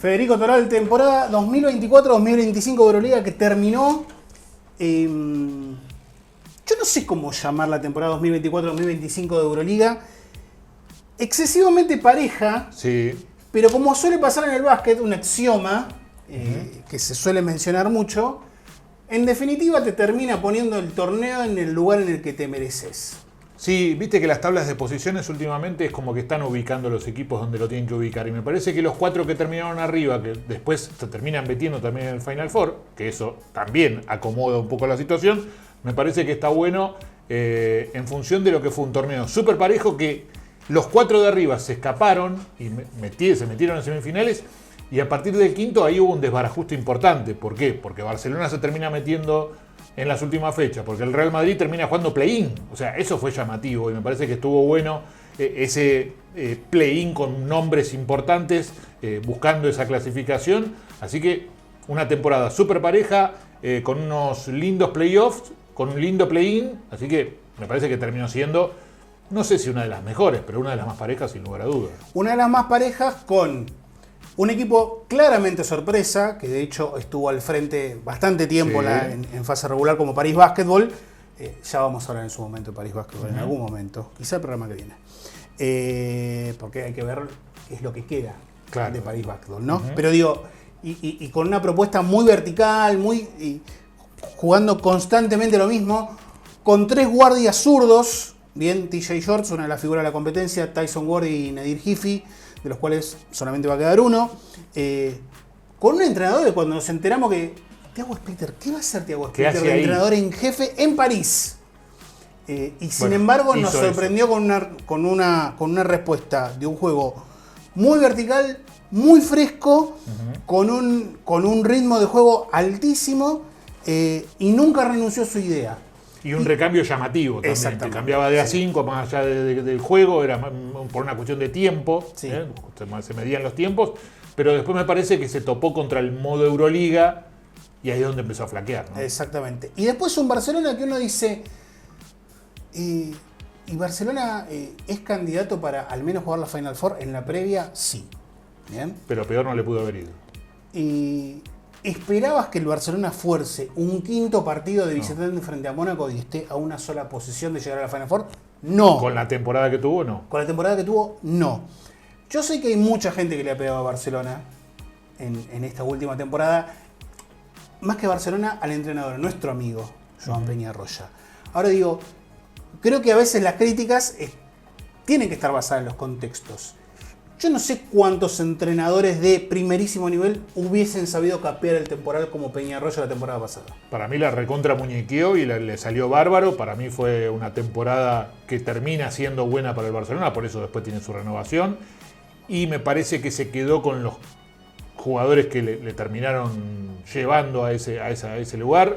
Federico Toral, temporada 2024-2025 de Euroliga que terminó. Yo no sé cómo llamar la temporada 2024-2025 de Euroliga. Excesivamente pareja, Sí. pero como suele pasar en el básquet, un axioma que se suele mencionar mucho, en definitiva te termina poniendo el torneo en el lugar en el que te mereces. Sí, viste que las tablas de posiciones últimamente es como que están ubicando los equipos donde lo tienen que ubicar. Y me parece que los 4 que terminaron arriba, que después se terminan metiendo también en el Final Four, que eso también acomoda un poco la situación, me parece que está bueno en función de lo que fue un torneo súper parejo, que los 4 de arriba se escaparon y se metieron en semifinales. Y a partir del quinto ahí hubo un desbarajuste importante. ¿Por qué? Porque Barcelona se termina metiendo en las últimas fechas, porque el Real Madrid termina jugando play-in. O sea, eso fue llamativo y me parece que estuvo bueno ese play-in con nombres importantes buscando esa clasificación. Así que una temporada súper pareja, con unos lindos playoffs, con un lindo play-in. Así que me parece que terminó siendo, no sé si una de las mejores, pero una de las más parejas sin lugar a dudas. Una de las más parejas con un equipo claramente sorpresa, que de hecho estuvo al frente bastante tiempo Sí. en fase regular como París Basketball. Ya vamos a hablar en su momento de París Basketball, en algún momento, quizá el programa que viene. Porque hay que ver qué es lo que queda de París Basketball, ¿no? Pero digo, y con una propuesta muy vertical, jugando constantemente lo mismo, con 3 guardias zurdos, bien, TJ Shorts, una de las figuras de la competencia, Tyson Ward y Nadir Hifi, de los cuales solamente va a quedar uno, con un entrenador de cuando nos enteramos que Thiago Splitter, ¿qué va a hacer Thiago Splitter de entrenador en jefe en París? Y sin embargo nos sorprendió con una respuesta de un juego muy vertical, muy fresco, con un ritmo de juego altísimo, y nunca renunció a su idea. Y un recambio llamativo también. Exactamente. Te cambiaba de A5 más allá del juego, era por una cuestión de tiempo. Sí. Se medían los tiempos. Pero después me parece que se topó contra el modo Euroliga y ahí es donde empezó a flaquear, ¿no? Exactamente. Y después un Barcelona que uno dice, ¿y Barcelona es candidato para al menos jugar la Final Four en la previa? Sí. Bien. Pero peor no le pudo haber ido. Y ¿esperabas que el Barcelona fuerce un quinto partido de visitante frente a Mónaco y esté a una sola posición de llegar a la Final Four? No. Con la temporada que tuvo, no. Con la temporada que tuvo, no. Yo sé que hay mucha gente que le ha pegado a Barcelona en esta última temporada. Más que Barcelona, al entrenador, nuestro amigo, Joan Peñarroya. Ahora digo, creo que a veces las críticas tienen que estar basadas en los contextos. Yo no sé cuántos entrenadores de primerísimo nivel hubiesen sabido capear el temporal como Peñarroya la temporada pasada. Para mí la recontra muñequeó y le salió bárbaro. Para mí fue una temporada que termina siendo buena para el Barcelona, por eso después tiene su renovación. Y me parece que se quedó con los jugadores que le terminaron llevando a ese lugar.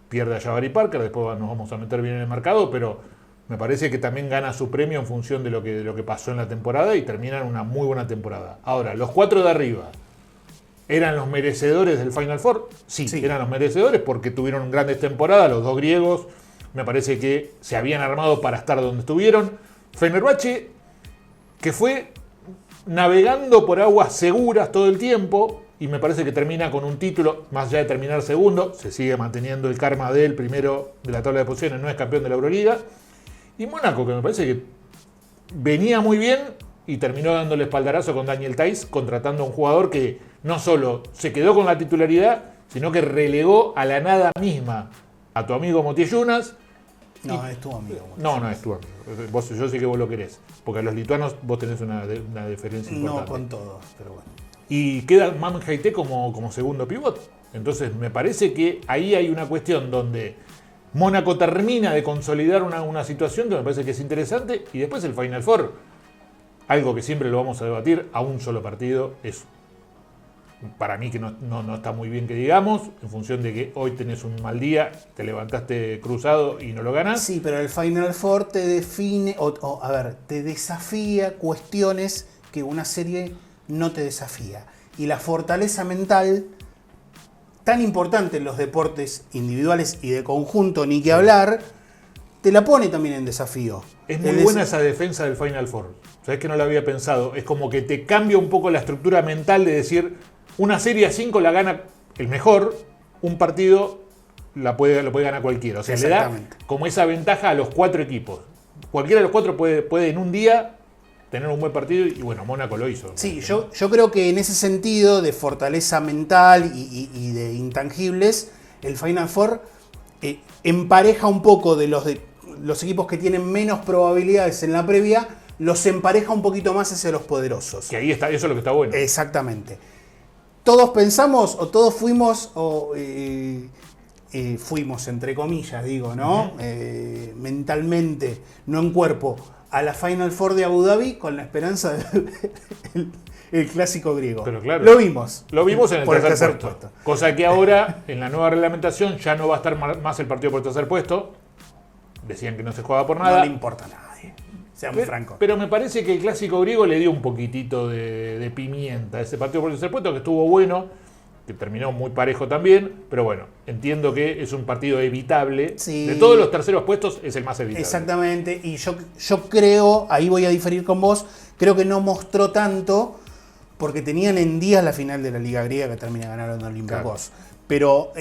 Pierde a Jabari Parker, después nos vamos a meter bien en el mercado, pero me parece que también gana su premio en función de lo que pasó en la temporada y terminan una muy buena temporada. Ahora, los 4 de arriba, ¿eran los merecedores del Final Four? Sí, eran los merecedores porque tuvieron grandes temporadas. Los 2 griegos me parece que se habían armado para estar donde estuvieron. Fenerbahce, que fue navegando por aguas seguras todo el tiempo y me parece que termina con un título, más allá de terminar segundo, se sigue manteniendo el karma del primero de la tabla de posiciones, no es campeón de la Euroliga. Y Mónaco, que me parece que venía muy bien y terminó dándole espaldarazo con Daniel Theis, contratando a un jugador que no solo se quedó con la titularidad, sino que relegó a la nada misma a tu amigo Motiej Jonas. No, es tu amigo. No es tu amigo. Yo sé que vos lo querés, porque a los lituanos vos tenés una diferencia importante. No con todos, pero bueno. Y queda Mamen Haité como segundo pivot. Entonces me parece que ahí hay una cuestión donde Mónaco termina de consolidar una situación que me parece que es interesante. Y después el Final Four, algo que siempre lo vamos a debatir, a un solo partido, es para mí que no está muy bien que digamos, en función de que hoy tenés un mal día, te levantaste cruzado y no lo ganás. Sí, pero el Final Four te define, te desafía cuestiones que una serie no te desafía. Y la fortaleza mental, tan importante en los deportes individuales y de conjunto, ni que hablar, te la pone también en desafío. Es muy buena esa defensa del Final Four. Sabes que no lo había pensado. Es como que te cambia un poco la estructura mental de decir, una serie a 5 la gana el mejor, un partido lo puede ganar cualquiera. O sea, le da como esa ventaja a los 4 equipos. Cualquiera de los 4 puede en un día tener un buen partido y bueno, Mónaco lo hizo. Sí, yo creo que en ese sentido de fortaleza mental y de intangibles, el Final Four empareja un poco de los equipos que tienen menos probabilidades en la previa, los empareja un poquito más hacia los poderosos. Que ahí está, eso es lo que está bueno. Exactamente. Todos pensamos o todos fuimos fuimos, entre comillas, digo, ¿no? Mentalmente, no en cuerpo, a la Final Four de Abu Dhabi con la esperanza del clásico griego. Pero claro, lo vimos. Lo vimos en el tercer puesto. Cosa que ahora, en la nueva reglamentación, ya no va a estar más el partido por el tercer puesto. Decían que no se jugaba por nada. No le importa a nadie, seamos francos. Pero me parece que el clásico griego le dio un poquitito de pimienta a ese partido por el tercer puesto, que estuvo bueno, que terminó muy parejo también, pero bueno, entiendo que es un partido evitable. Sí. De todos los terceros puestos es el más evitable. Exactamente, y yo creo, ahí voy a diferir con vos, creo que no mostró tanto porque tenían en días la final de la Liga Griega que termina ganando Olympiacos. Claro. Pero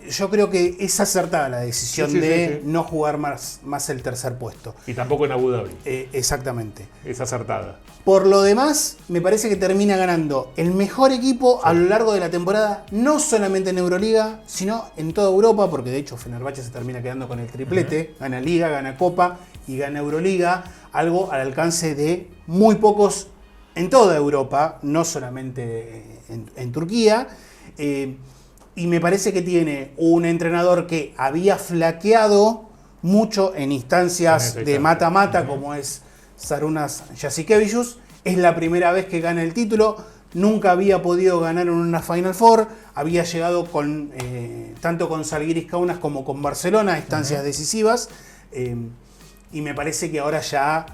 yo creo que es acertada la decisión de no jugar más el tercer puesto. Y tampoco en Abu Dhabi. Exactamente. Es acertada. Por lo demás, me parece que termina ganando el mejor equipo a lo largo de la temporada, no solamente en Euroliga, sino en toda Europa, porque de hecho Fenerbahce se termina quedando con el triplete, gana Liga, gana Copa y gana Euroliga, algo al alcance de muy pocos en toda Europa, no solamente en Turquía. Y me parece que tiene un entrenador que había flaqueado mucho en instancias de mata-mata, como es Sarunas Jasikevičius. Es la primera vez que gana el título. Nunca había podido ganar en una Final Four. Había llegado tanto con Žalgiris Kaunas como con Barcelona a instancias decisivas. Y me parece que ahora ya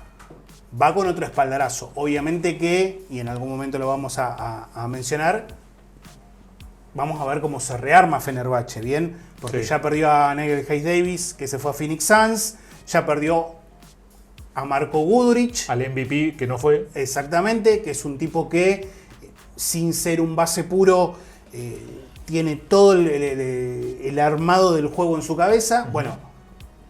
va con otro espaldarazo. Obviamente que, y en algún momento lo vamos a mencionar, vamos a ver cómo se rearma Fenerbahce, ¿bien? Porque ya perdió a Nigel Hayes-Davis, que se fue a Phoenix Suns. Ya perdió a Marko Guduric. Al MVP, que no fue. Exactamente, que es un tipo que, sin ser un base puro, tiene todo el armado del juego en su cabeza. Bueno,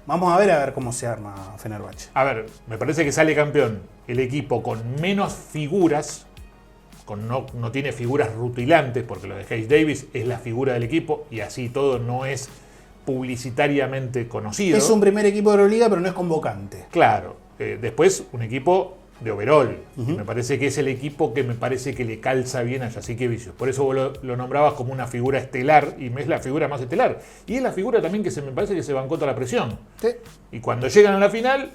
vamos a ver cómo se arma Fenerbahce. A ver, me parece que sale campeón el equipo con menos figuras. No tiene figuras rutilantes, porque lo de Hayes Davis es la figura del equipo y así todo no es publicitariamente conocido. Es un primer equipo de Euroliga, pero no es convocante. Claro. Después, un equipo de overall. Me parece que es el equipo que me parece que le calza bien a Jasikevičius. Por eso vos lo nombrabas como una figura estelar, y es la figura más estelar. Y es la figura también que me parece que se bancó toda la presión. Sí. Y cuando llegan a la final,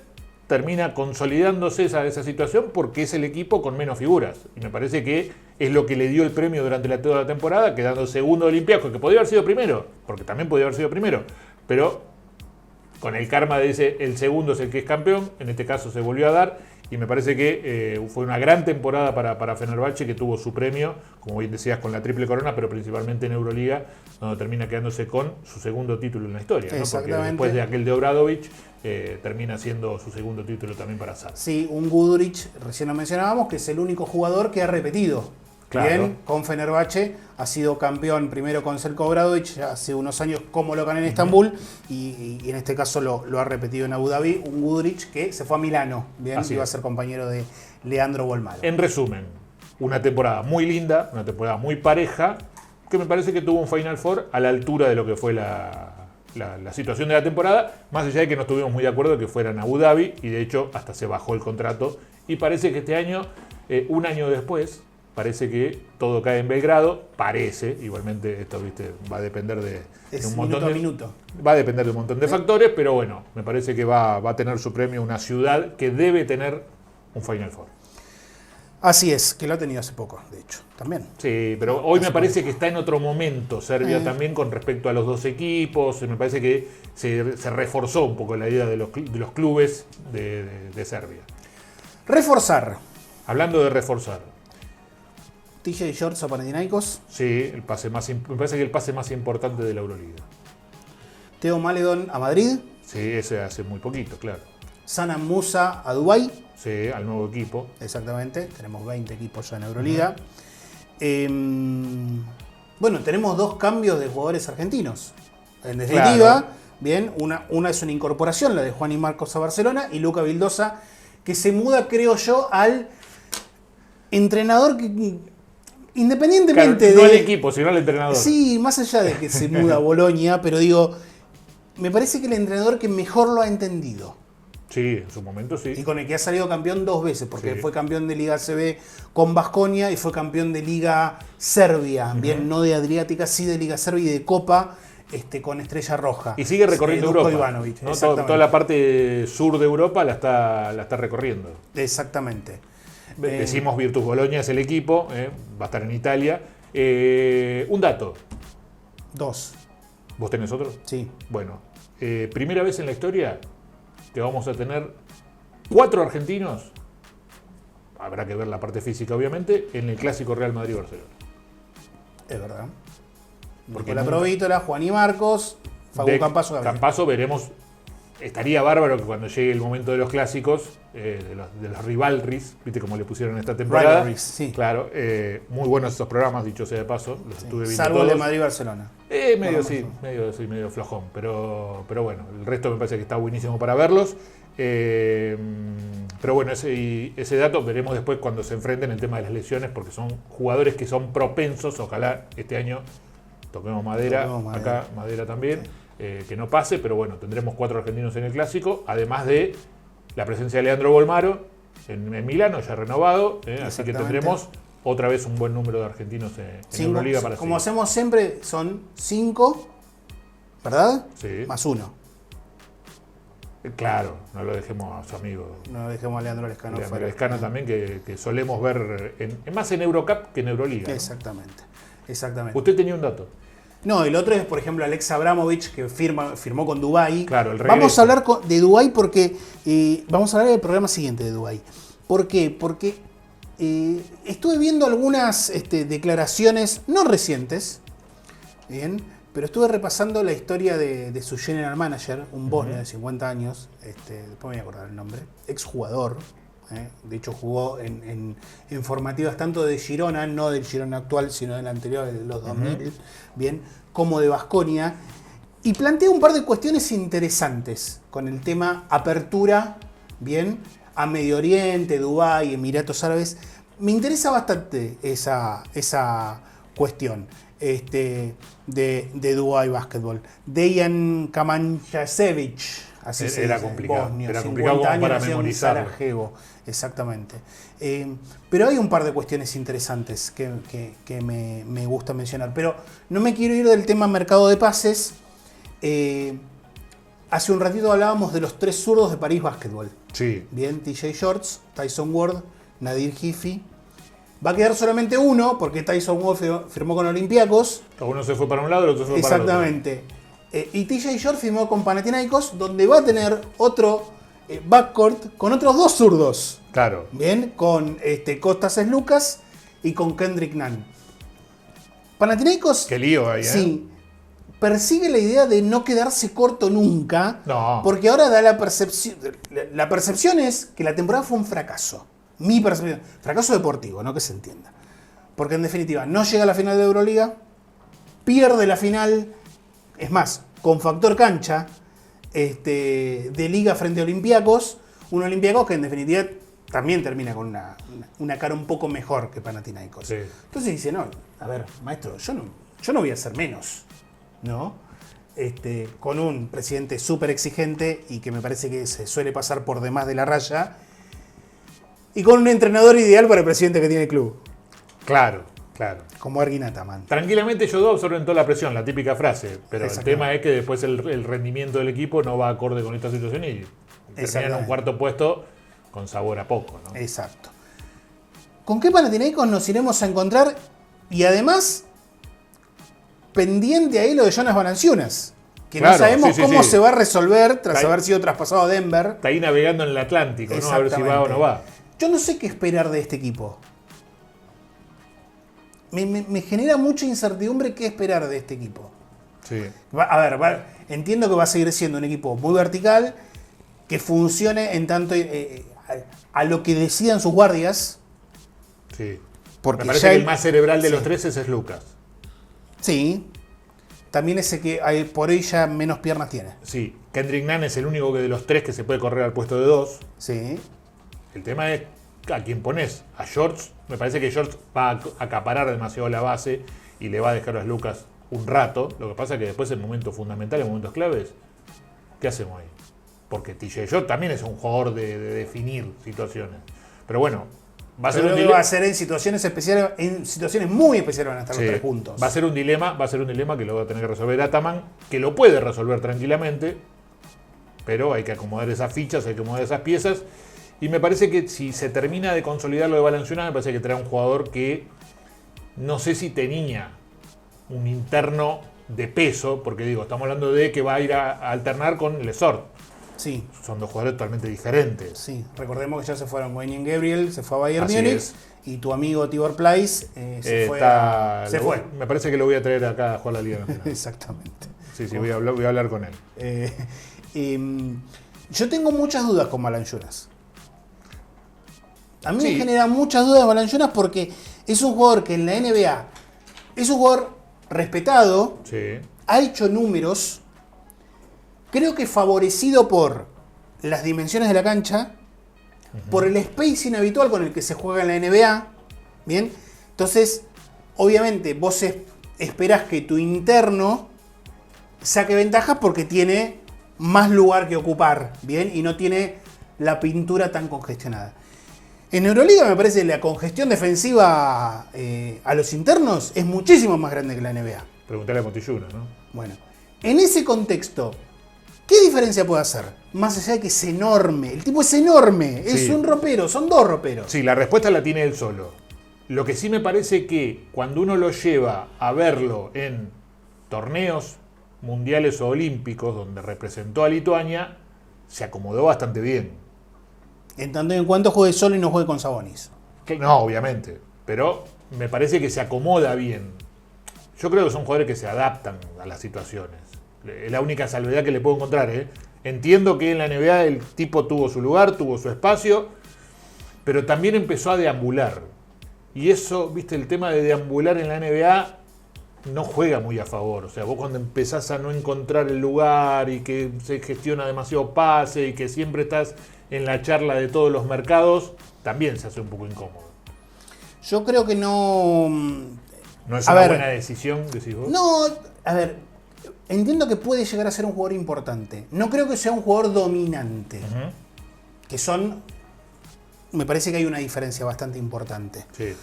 termina consolidándose esa situación porque es el equipo con menos figuras. Y me parece que es lo que le dio el premio durante toda la temporada, quedando segundo Olympiacos, que podría haber sido primero, porque también podría haber sido primero, pero con el karma de el segundo es el que es campeón, en este caso se volvió a dar, y me parece que fue una gran temporada para Fenerbahce, que tuvo su premio, como bien decías, con la triple corona, pero principalmente en Euroliga, donde termina quedándose con su segundo título en la historia, ¿no? Porque después de aquel de Obradovic, termina siendo su segundo título también para Suns. Sí, un Guduric, recién lo mencionábamos, que es el único jugador que ha repetido. Claro. Bien, con Fenerbahce, ha sido campeón primero con Željko Obradovic, hace unos años como lo gané en Estambul, y en este caso lo ha repetido en Abu Dhabi, un Guduric que se fue a Milano, bien, iba a ser compañero de Leandro Bolmaro. En resumen, una temporada muy linda, una temporada muy pareja, que me parece que tuvo un Final Four a la altura de lo que fue la situación de la temporada, más allá de que no estuvimos muy de acuerdo que fuera en Abu Dhabi, y de hecho hasta se bajó el contrato, y parece que este año, un año después, parece que todo cae en Belgrado, parece, igualmente esto, viste, va a depender de un montón va a depender de un montón de factores, pero bueno, me parece que va a tener su premio una ciudad que debe tener un Final Four. Así es, que lo ha tenido hace poco, de hecho, también. Sí, pero hoy me parece que está en otro momento Serbia también con respecto a los dos equipos. Me parece que se reforzó un poco la idea de los clubes de Serbia. Reforzar. Hablando de reforzar. TJ Shorts a Panathinaikos. Sí, me parece que el pase más importante de la Euroliga. Theo Maledon a Madrid. Sí, ese hace muy poquito, claro. Sanam Musa a Dubái. Sí, al nuevo equipo. Exactamente, tenemos 20 equipos ya en Euroliga. Bueno, tenemos 2 cambios de jugadores argentinos. En definitiva, Claro. bien, una es una incorporación, la de Juan y Marcos a Barcelona, y Luca Vildosa, que se muda, creo yo, al entrenador que, independientemente Claro, no de... al equipo, sino al entrenador. Sí, más allá de que se muda a Bolonia, pero digo, me parece que el entrenador que mejor lo ha entendido. Sí, en su momento sí. Y con el que ha salido campeón 2 veces, porque Sí. fue campeón de Liga CB con Baskonia y fue campeón de Liga Serbia, bien, no de Adriática, sí de Liga Serbia y de Copa con Estrella Roja. Y sigue recorriendo Duško Europa. Ivanović, ¿No? exactamente. Toda la parte sur de Europa la está recorriendo. Exactamente. Decimos Virtus Bologna es el equipo, va a estar en Italia. Un dato, 2, ¿vos tenés otro? sí. Bueno, primera vez en la historia que vamos a tener 4 argentinos, habrá que ver la parte física obviamente, en el clásico Real Madrid-Barcelona. Es verdad. Porque Nicolás nunca- Provítola, Juan y Marcos, Facu Campazo, Gabriel. Campazo veremos. Estaría bárbaro que cuando llegue el momento de los clásicos, de los rivalries, viste como le pusieron esta temporada. Rivalries, sí. Claro, muy buenos estos programas, dicho sea de paso, los estuve viendo Salvo el de todos. Madrid-Barcelona. Medio sí, medio flojón, pero bueno, el resto me parece que está buenísimo para verlos. Pero bueno, ese dato veremos después cuando se enfrenten el tema de las lesiones, porque son jugadores que son propensos, ojalá este año toquemos madera, acá madera también, que no pase, pero bueno, tendremos 4 argentinos en el clásico, además de la presencia de Leandro Bolmaro en Milano, ya renovado, así que tendremos otra vez un buen número de argentinos en Euroliga para como seguir. hacemos siempre, son 5, ¿verdad? Sí. Más 1. Claro, no lo dejemos a su amigo No dejemos a Leandro Lescano Leandro fuera. Lescano también, que solemos ver más en Eurocup que en Euroliga, ¿no? Exactamente. Usted tenía un dato. No, el otro es, por ejemplo, Alex Abramovich, que firmó con Dubái. Claro, el Vamos regreso. a hablar de Dubái porque vamos a hablar del programa siguiente de Dubái. ¿Por qué? Porque estuve viendo algunas declaraciones, no recientes, bien, pero estuve repasando la historia de su general manager, un bosnio de 50 años, después me voy a acordar el nombre, exjugador. De hecho jugó en formativas tanto de Girona, no del Girona actual, sino del anterior, de los 2000, bien, como de Baskonia. Y plantea un par de cuestiones interesantes con el tema apertura, bien, a Medio Oriente, Dubái, Emiratos Árabes. Me interesa bastante esa cuestión de Dubái Basketball. Dejan Kamanjasevic, así se Era dice, complicado, bosnio, era 50 complicado como años, para nacido en memorizarlo. Sarajevo, exactamente. Pero hay un par de cuestiones interesantes que me gusta mencionar. Pero no me quiero ir del tema mercado de pases. Hace un ratito hablábamos de los 3 zurdos de París Basketball. Sí. Bien, TJ Shorts, Tyson Ward, Nadir Hifi. Va a quedar solamente uno porque Tyson Ward firmó con Olympiacos. Uno se fue para un lado, el otro se fue para el otro. Exactamente. Y TJ Short firmó con Panathinaikos, donde va a tener otro backcourt con otros 2 zurdos. Claro. Bien, con Kostas Lucas y con Kendrick Nunn. Panathinaikos, Qué lío ahí, ¿eh? sí, persigue la idea de no quedarse corto nunca, No. porque ahora da la percepción. La percepción es que la temporada fue un fracaso. Mi percepción. Fracaso deportivo, no que se entienda. Porque en definitiva, no llega a la final de Euroliga, pierde la final, es más, con factor cancha, de liga frente a Olympiacos, un Olympiacos que en definitiva también termina con una cara un poco mejor que Panathinaikos. Sí. Entonces dice, no, a ver, maestro, yo no voy a hacer menos, ¿no? Con un presidente súper exigente y que me parece que se suele pasar por demás de la raya, y con un entrenador ideal para el presidente que tiene el club, Claro, claro. como Ergin Ataman. Tranquilamente ellos dos absorben toda la presión, la típica frase. Pero el Exactamente. tema es que después el rendimiento del equipo no va acorde con esta situación y terminan en un Exactamente. cuarto puesto con sabor a poco, ¿no? Exacto. ¿Con qué Panathinaikos nos iremos a encontrar? Y además, pendiente ahí lo de Jonas Valanciunas, que Claro, no sabemos sí, cómo sí. se va a resolver tras Está ahí. haber sido traspasado a Denver. Está ahí navegando en el Atlántico, ¿no? A ver si va o no va. Yo no sé qué esperar de este equipo. Me genera mucha incertidumbre qué esperar de este equipo. Sí. Entiendo que va a seguir siendo un equipo muy vertical, que funcione en tanto a lo que decidan sus guardias. Sí. Porque me parece que el más cerebral de los tres es Lucas. Sí. También ese que por ahí ya menos piernas tiene. Sí. Kendrick Nunn es el único de los tres que se puede correr al puesto de 2. Sí. El tema es a quién pones. A Shorts. Me parece que Shorts va a acaparar demasiado la base y le va a dejar a Lucas un rato. Lo que pasa es que después en momentos fundamentales, en momentos claves, ¿qué hacemos ahí? Porque TJ Short también es un jugador de definir situaciones. Pero bueno, va a ser un dilema. Va a ser en situaciones especiales, en situaciones muy especiales van a estar los 3 puntos. Va a ser un dilema que lo va a tener que resolver Ataman, que lo puede resolver tranquilamente, pero hay que acomodar esas fichas, hay que acomodar esas piezas. Y me parece que si se termina de consolidar lo de Valanciunas, me parece que trae un jugador que no sé si tenía un interno de peso, porque digo, estamos hablando de que va a ir a alternar con Lesort. Sí. Son dos jugadores totalmente diferentes. Sí, recordemos que ya se fueron Wenyen Gabriel, se fue a Bayern Múnich, y tu amigo Tibor Pleiss se fue. Me parece que lo voy a traer acá a jugar la Liga Nacional. Exactamente. Sí, voy a hablar con él. Yo tengo muchas dudas con Valanciunas. A mí me genera muchas dudas Valanciunas porque es un jugador que en la NBA es un jugador respetado, ha hecho números. Creo que favorecido por las dimensiones de la cancha, por el spacing habitual con el que se juega en la NBA. Bien, entonces, obviamente, vos esperás que tu interno saque ventajas porque tiene más lugar que ocupar, bien, y no tiene la pintura tan congestionada. En Euroliga me parece que la congestión defensiva a los internos es muchísimo más grande que la NBA. Preguntale a Motilluna, ¿no? Bueno, en ese contexto, ¿qué diferencia puede hacer? Más allá de que es enorme. El tipo es enorme. Es un ropero. Son 2 roperos. Sí, la respuesta la tiene él solo. Lo que sí me parece que cuando uno lo lleva a verlo en torneos mundiales o olímpicos donde representó a Lituania, se acomodó bastante bien. En tanto y en cuanto juegue solo y no juegue con Sabonis. No, obviamente. Pero me parece que se acomoda bien. Yo creo que son jugadores que se adaptan a las situaciones. Es la única salvedad que le puedo encontrar. Entiendo que en la NBA el tipo tuvo su lugar, tuvo su espacio, pero también empezó a deambular. Y eso, viste, el tema de deambular en la NBA no juega muy a favor. O sea, vos cuando empezás a no encontrar el lugar y que se gestiona demasiado pase y que siempre estás en la charla de todos los mercados, también se hace un poco incómodo. Yo creo que no... ¿No es una buena decisión, decís vos? No, a ver, entiendo que puede llegar a ser un jugador importante. No creo que sea un jugador dominante. Que son... Me parece que hay una diferencia bastante importante. Sí.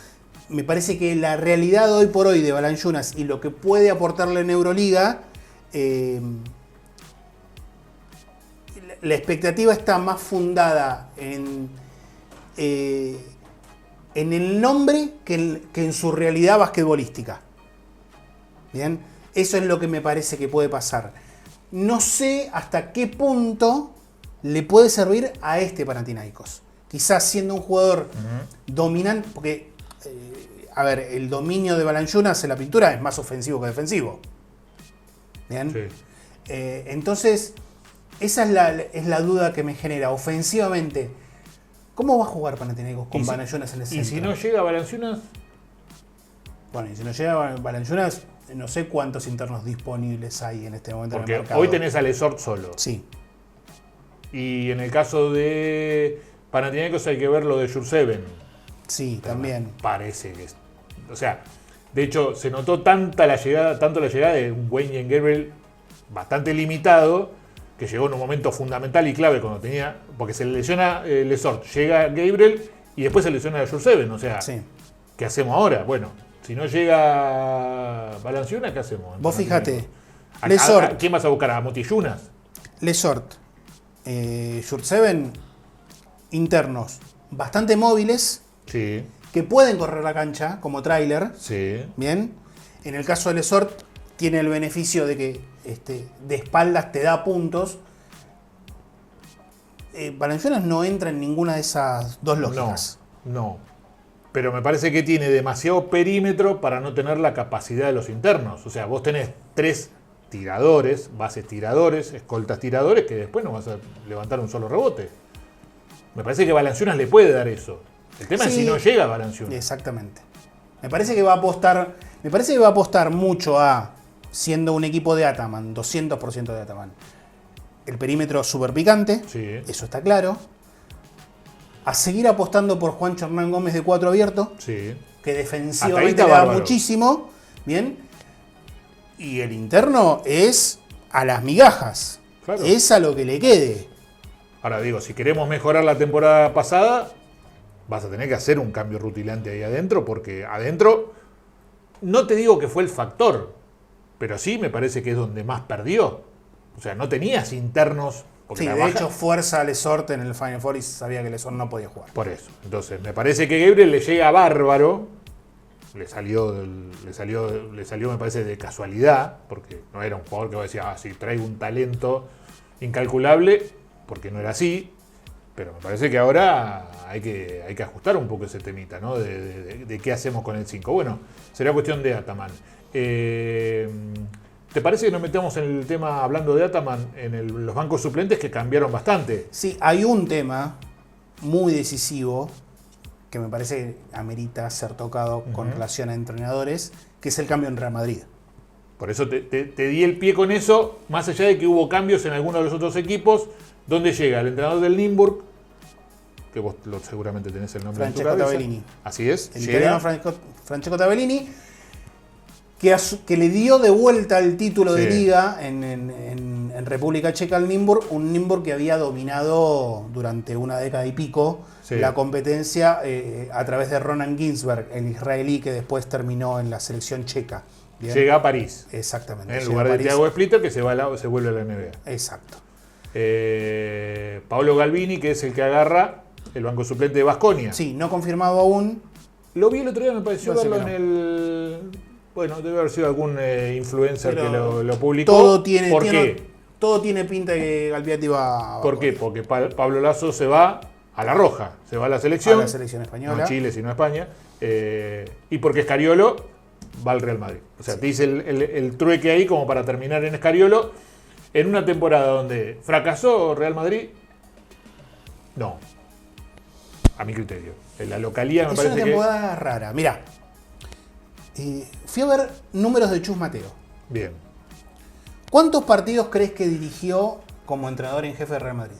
Me parece que la realidad hoy por hoy de Valanciunas y lo que puede aportarle en Euroliga, la expectativa está más fundada en el nombre que en su realidad basquetbolística. Bien, eso es lo que me parece que puede pasar. No sé hasta qué punto le puede servir a este Panathinaikos. Quizás siendo un jugador dominante, porque, el dominio de Valanciunas en la pintura es más ofensivo que defensivo. ¿Bien? Sí. Entonces, esa es la duda que me genera. Ofensivamente, ¿cómo va a jugar Panathinaikos con Valanciunas en el centro? ¿Y si no llega Valanciunas? Bueno, y si no llega Valanciunas, no sé cuántos internos disponibles hay en este momento Porque en el mercado. hoy tenés a Lesort solo. Sí. Y en el caso de Panathinaikos hay que ver lo de Jurseven. Sí, también. Parece que o sea, de hecho se notó tanto la llegada de un Wenyen Gabriel bastante limitado, que llegó en un momento fundamental y clave cuando tenía, porque se lesiona Lesort, llega Gabriel y después se lesiona a Jurseven, o sea, Sí. ¿qué hacemos ahora? Bueno, si no llega Valanciunas, ¿qué hacemos? Vos fíjate, ¿A quién vas a buscar? ¿A Motiyunas? Lesort, Jurseven, internos bastante móviles, Sí, que pueden correr la cancha como tráiler. sí. Bien. En el caso de Lesort, tiene el beneficio de que de espaldas te da puntos. Valanciunas no entra en ninguna de esas dos lógicas. No. Pero me parece que tiene demasiado perímetro para no tener la capacidad de los internos. O sea, vos tenés 3 tiradores, bases tiradores, escoltas tiradores, que después no vas a levantar un solo rebote. Me parece que Valanciunas le puede dar eso. El tema es si no llega a Valanciunas. Exactamente. Me parece que va a apostar mucho a, siendo un equipo de Ataman, 200% de Ataman. El perímetro súper picante, Sí. eso está claro. A seguir apostando por Juancho Hernán Gómez de 4 abierto, Sí. que Hasta ahí defensivamente está le da bárbaro. muchísimo. Bien. Y el interno es a las migajas. Claro. Es a lo que le quede. Ahora digo, si queremos mejorar la temporada pasada, vas a tener que hacer un cambio rutilante ahí adentro, porque adentro, no te digo que fue el factor, pero sí me parece que es donde más perdió. O sea, no tenías internos. Porque Sí, la de baja- hecho fuerza a Lesort en el Final Four y sabía que Lesort no podía jugar. Por eso. Entonces, me parece que Gabriel le llega bárbaro. Le salió, me parece, de casualidad, porque no era un jugador que vos decías, sí, traigo un talento incalculable, porque no era así. Pero me parece que ahora hay que ajustar un poco ese temita, ¿no? De qué hacemos con el 5. Bueno, será cuestión de Ataman. ¿Te parece que nos metemos en el tema, hablando de Ataman, en los bancos suplentes que cambiaron bastante? Sí, hay un tema muy decisivo que me parece que amerita ser tocado con relación a entrenadores, que es el cambio en Real Madrid. Por eso te di el pie con eso, más allá de que hubo cambios en algunos de los otros equipos, donde llega el entrenador del Nimburg, que vos seguramente tenés el nombre Francesco en tu cabeza. Tabellini. Así es. El llega. italiano Francesco Tabellini, que le dio de vuelta el título de Sí. liga en República Checa al Nimburg, un Nimburg que había dominado durante una década y pico Sí. la competencia a través de Ronan Ginsberg, el israelí que después terminó en la selección checa. ¿Bien? Llega a París, Exactamente. en llega lugar a de París. Thiago Splitter, que se vuelve a la NBA. Exacto. Paolo Galvini, que es el que agarra el banco suplente de Baskonia. Sí, no confirmado aún. Lo vi el otro día, me pareció Parece verlo que en el... Bueno, debe haber sido algún influencer Pero que lo publicó. Todo tiene, ¿Por qué? todo tiene pinta de que Galpiati va ¿Por qué? Porque Pablo Lasso se va a la roja, se va a la selección. a la selección española. No a Chile, sino a España. Y porque Scariolo va al Real Madrid. O sea, te dice el trueque ahí como para terminar en Scariolo. En una temporada donde fracasó Real Madrid, no. A mi criterio. En la localía me Es parece una que... temporada rara. Mirá, fui a ver números de Chus Mateo. Bien. ¿Cuántos partidos crees que dirigió como entrenador en jefe de Real Madrid?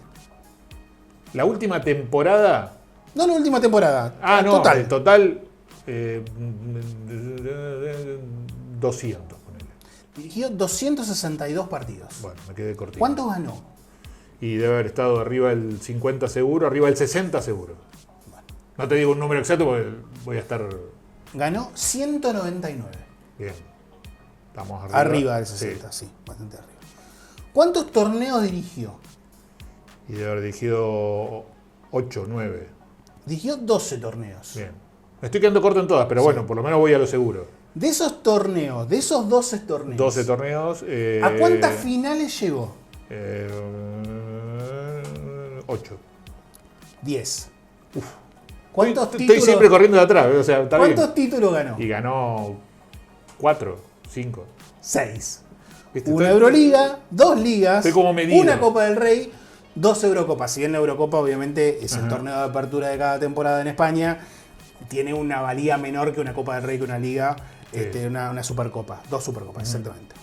La última temporada... No, la última temporada. No, Total. el total... 200, ponele. Dirigió 262 partidos. Bueno, me quedé cortito. ¿Cuántos ganó? Y debe haber estado arriba del 50 seguro, arriba del 60 seguro. No te digo un número exacto porque voy a estar Ganó 199. bien. Estamos arriba. Arriba del 60, sí, bastante arriba. ¿Cuántos torneos dirigió? Y debe haber dirigido 8, 9. Dirigió 12 torneos. Bien. Me estoy quedando corto en todas, pero bueno, por lo menos voy a lo seguro. De esos torneos, de esos 12 torneos, 12 torneos. ¿a cuántas finales llegó? 8. 10. ¿Cuántos Estoy títulos, siempre corriendo de atrás, o sea, está ¿cuántos bien. títulos ganó? Y ganó 4, 5. 6. ¿Viste? Una Estoy- Euroliga, 2 ligas, Estoy como medido. una Copa del Rey, 2 Eurocopas. Si bien la Eurocopa obviamente es el torneo de apertura de cada temporada en España, tiene una valía menor que una Copa del Rey, que una Liga, una Supercopa. 2 Supercopas, exactamente.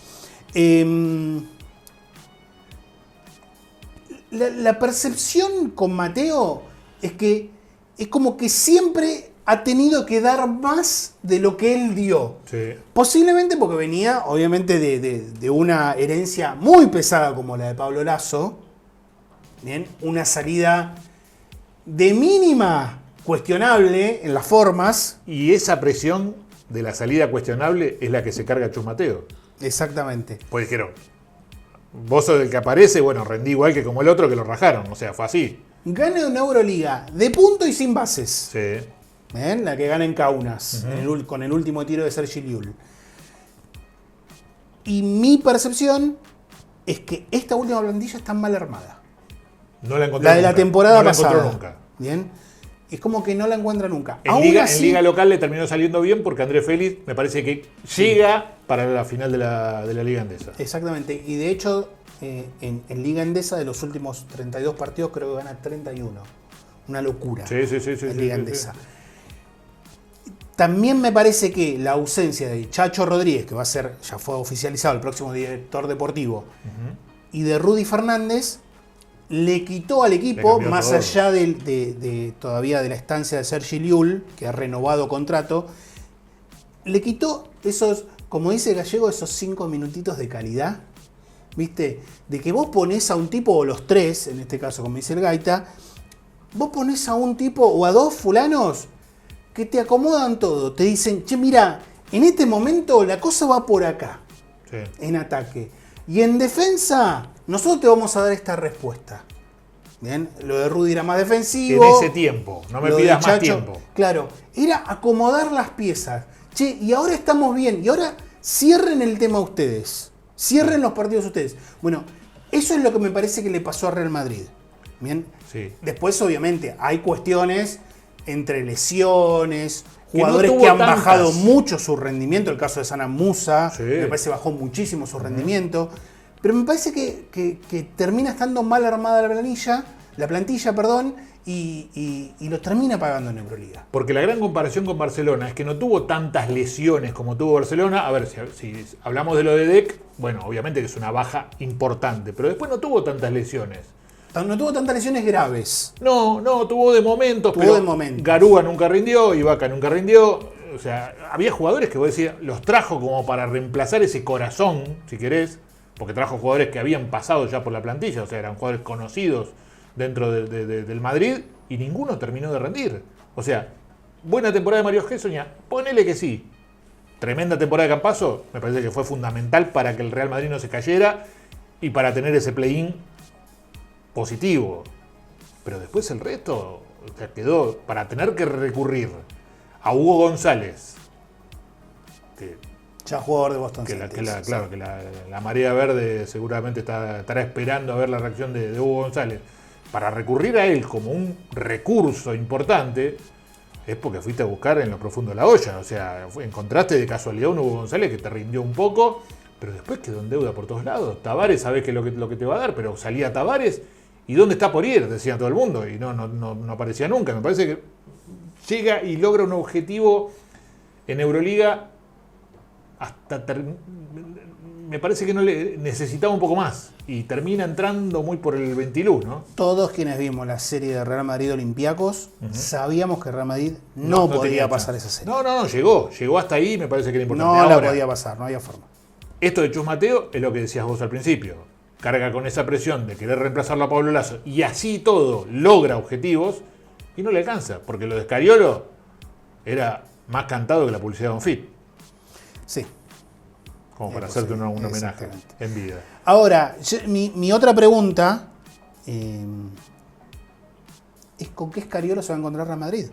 La percepción con Mateo es que es como que siempre ha tenido que dar más de lo que él dio. Sí. Posiblemente porque venía, obviamente, de una herencia muy pesada como la de Pablo Lasso. Bien, una salida de mínima cuestionable en las formas. Y esa presión de la salida cuestionable es la que se carga Chus Mateo. Exactamente. Pues dijeron, vos sos el que aparece, bueno, rendí igual que como el otro que lo rajaron. O sea, fue así. Gana una Euroliga de punto y sin bases. Sí. ¿Ven? La que gana en Kaunas, con el último tiro de Sergi Llull. Y mi percepción es que esta última plantilla está mal armada. No la encontró La de la nunca. temporada No la pasada. encontró nunca. Bien. es como que no la encuentra nunca. En liga local le terminó saliendo bien porque Andrés Félix me parece que llega para la final de la Liga Endesa. Exactamente, y de hecho en Liga Endesa de los últimos 32 partidos creo que gana 31. Una locura. Sí, en Liga Endesa. Sí. También me parece que la ausencia de Chacho Rodríguez, que ya fue oficializado el próximo director deportivo, y de Rudy Fernández, le quitó al equipo, más todo. Allá de todavía de la estancia de Sergi Llull, que ha renovado contrato, le quitó esos, como dice Gallego, esos 5 minutitos de calidad, ¿viste? De que vos ponés a un tipo, o los tres, en este caso como dice el Gaita, vos ponés a un tipo o a dos fulanos que te acomodan todo, te dicen, che, mira, en este momento la cosa va por acá, sí, en ataque. Y en defensa, nosotros te vamos a dar esta respuesta. Bien, lo de Rudy era más defensivo. En ese tiempo, no me pidas Chacho, más tiempo. Claro, era acomodar las piezas. Che, y ahora estamos bien, y ahora cierren el tema ustedes. Cierren los partidos ustedes. Bueno, eso es lo que me parece que le pasó a Real Madrid. Bien. Sí. Después, obviamente, hay cuestiones entre lesiones, jugadores que han bajado mucho su rendimiento. El caso de Sana Musa, sí, me parece bajó muchísimo su rendimiento. Pero me parece que termina estando mal armada la plantilla, y lo termina pagando en Euroliga. Porque la gran comparación con Barcelona es que no tuvo tantas lesiones como tuvo Barcelona. A ver, si hablamos de lo de Dec, bueno, obviamente que es una baja importante, pero después no tuvo tantas lesiones. No tuvo tantas lesiones graves. No, tuvo de momentos, pero Garúa nunca rindió, Ibaka nunca rindió. O sea, había jugadores que vos decías, los trajo como para reemplazar ese corazón, si querés, porque trajo jugadores que habían pasado ya por la plantilla, o sea, eran jugadores conocidos dentro del Madrid, y ninguno terminó de rendir. O sea, buena temporada de Mario Hezonja, ponele que sí. Tremenda temporada de Campazzo, me parece que fue fundamental para que el Real Madrid no se cayera y para tener ese play-in positivo. Pero después el resto, o sea, quedó para tener que recurrir a Hugo González, que ya jugador de Boston Celtics. Claro, que la marea verde seguramente estará esperando a ver la reacción de Hugo González. Para recurrir a él como un recurso importante, es porque fuiste a buscar en lo profundo de la olla. O sea, encontraste de casualidad un Hugo González que te rindió un poco, pero después quedó en deuda por todos lados. Tavares, sabés que es lo que te va a dar, pero salía Tavares, ¿y dónde está por ir? Decía todo el mundo, y no aparecía nunca. Me parece que llega y logra un objetivo en Euroliga me parece que no le necesitaba un poco más y termina entrando muy por el ventiluz, ¿no? Todos quienes vimos la serie de Real Madrid Olympiacos sabíamos que Real Madrid no podía pasar esa serie. No, llegó hasta ahí, me parece que era importante. No la podía pasar, no había forma. Esto de Chus Mateo es lo que decías vos al principio. Carga con esa presión de querer reemplazarlo a Pablo Laso y así todo logra objetivos y no le alcanza, porque lo de Scariolo era más cantado que la publicidad de Bonfit. Sí. Como para hacerte un homenaje en vida. Ahora, mi otra pregunta es ¿con qué Scariolo se va a encontrar Real Madrid?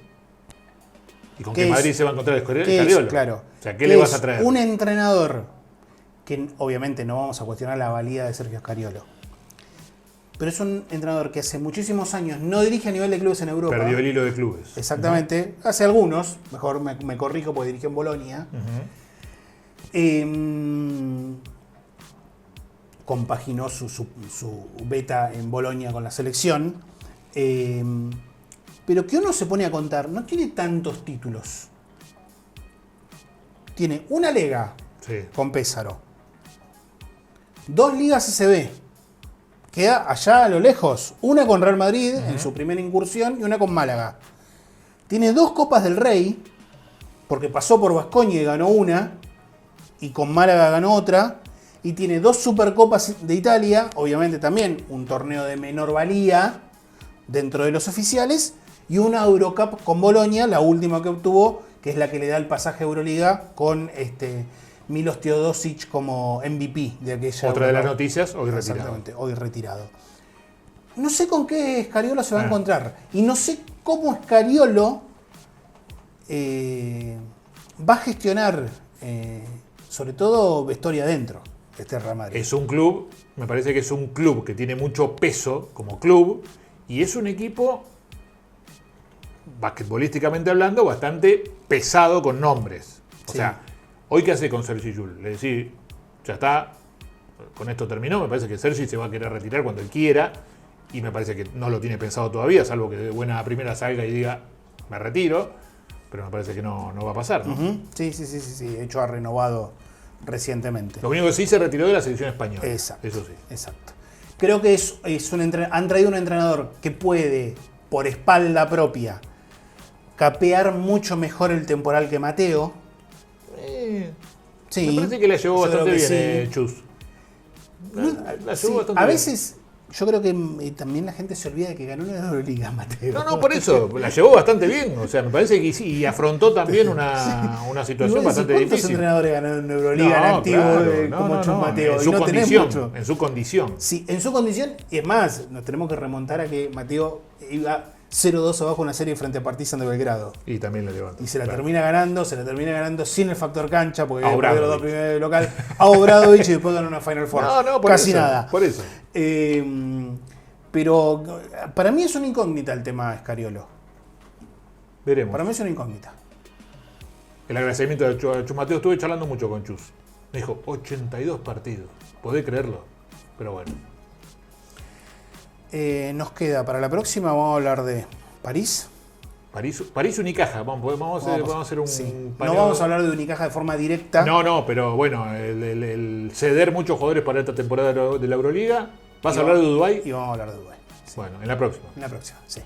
¿Y con qué Madrid se va a encontrar Scariolo? Claro. O sea, ¿qué le vas a traer? Un entrenador que obviamente no vamos a cuestionar la valía de Sergio Scariolo, pero es un entrenador que hace muchísimos años no dirige a nivel de clubes en Europa. Perdió el hilo de clubes. Exactamente. Hace algunos, mejor me corrijo porque dirigió en Bolonia. Compaginó su beta en Bolonia con la selección. Pero que uno se pone a contar, no tiene tantos títulos. Tiene una Lega con Pésaro, 2 ligas SB, queda allá a lo lejos, una con Real Madrid en su primera incursión y una con Málaga. Tiene 2 Copas del Rey, porque pasó por Baskonia y ganó una, y con Málaga ganó otra, y tiene 2 Supercopas de Italia, obviamente también un torneo de menor valía dentro de los oficiales, y una Eurocup con Bolonia, la última que obtuvo, que es la que le da el pasaje a Euroliga con Milos Teodosic como MVP de aquella. Otra de las noticias, hoy retirado. Exactamente, hoy retirado. No sé con qué Scariolo se va a encontrar. Y no sé cómo Scariolo va a gestionar, sobre todo, vestuario adentro, este Real Madrid. Es un club, me parece que es un club que tiene mucho peso como club, y es un equipo basquetbolísticamente hablando, bastante pesado con nombres. O Sí. sea, hoy qué hace con Sergi Llull, le decís, ya está, con esto terminó, me parece que Sergi se va a querer retirar cuando él quiera, y me parece que no lo tiene pensado todavía, salvo que de buena primera salga y diga, me retiro, pero me parece que no va a pasar, ¿no? Ujú. Sí. De hecho, ha renovado recientemente. Lo único que sí se retiró de la selección española. Exacto. Eso sí. Exacto. Creo que han traído un entrenador que puede, por espalda propia, capear mucho mejor el temporal que Mateo. Sí, Me parece que la llevó yo creo bastante que bien, sí. Chus. La Sí, llevó bastante a bien. veces yo creo que también la gente se olvida de que ganó una Euroliga, Mateo. No, por eso, la llevó bastante bien. O sea, me parece que sí, y afrontó también una situación bastante ¿Cuántos difícil. entrenadores ganaron una Euroliga en activo como Chus Mateo? En Y su no tenés condición. mucho. En su condición. Sí, en su condición, y es más, nos tenemos que remontar a que Mateo iba 0-2 abajo en una serie frente a Partizan de Belgrado. Y también la levantó. Y se la claro. termina ganando sin el factor cancha, porque A perdió los dos Obradovic. primeros de local, a Obradovic y después ganó una Final Four. No, por Casi eso, nada. Por eso. Pero para mí es una incógnita el tema Scariolo. Veremos. Para mí es una incógnita. El agradecimiento de Chus Mateo, estuve charlando mucho con Chus. Me dijo, 82 partidos. ¿Podés creerlo? Pero bueno. Nos queda para la próxima, vamos a hablar de París. París Unicaja. Vamos a hacer un Sí. No paneo. vamos a hablar de Unicaja de forma directa. No, pero bueno, el ceder muchos jugadores para esta temporada de la Euroliga. ¿Vas a hablar de Dubái? Y vamos a hablar de Dubái. Bueno, en la próxima. En la próxima, sí.